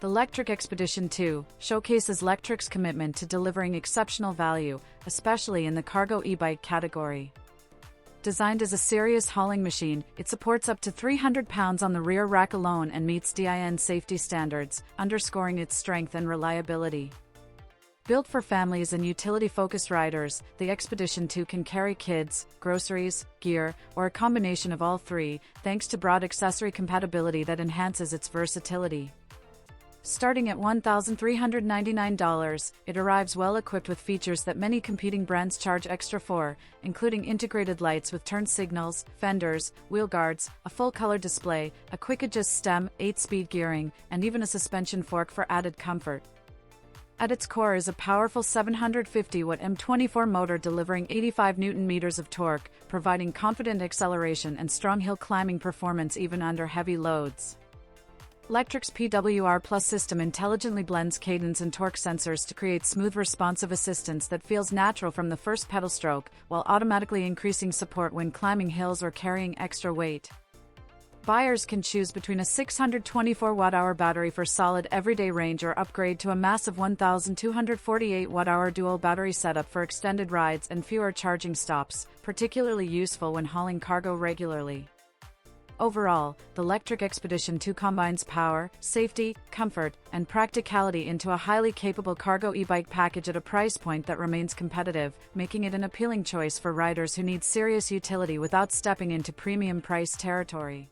The Lectric XPedition 2 showcases Lectric's commitment to delivering exceptional value, especially in the cargo e-bike category. Designed as a serious hauling machine, it supports up to 300 pounds on the rear rack alone and meets DIN safety standards, underscoring its strength and reliability. Built for families and utility-focused riders, the XPedition 2 can carry kids, groceries, gear, or a combination of all three, thanks to broad accessory compatibility that enhances its versatility. Starting at $1,399, it arrives well-equipped with features that many competing brands charge extra for, including integrated lights with turn signals, fenders, wheel guards, a full-color display, a quick-adjust stem, 8-speed gearing, and even a suspension fork for added comfort. At its core is a powerful 750-watt M24 motor delivering 85 Nm of torque, providing confident acceleration and strong hill climbing performance even under heavy loads. Lectric's PWR Plus system intelligently blends cadence and torque sensors to create smooth responsive assistance that feels natural from the first pedal stroke, while automatically increasing support when climbing hills or carrying extra weight. Buyers can choose between a 624 Wh battery for solid everyday range or upgrade to a massive 1248 Wh dual battery setup for extended rides and fewer charging stops, particularly useful when hauling cargo regularly. Overall, the Lectric XPedition 2 combines power, safety, comfort, and practicality into a highly capable cargo e-bike package at a price point that remains competitive, making it an appealing choice for riders who need serious utility without stepping into premium price territory.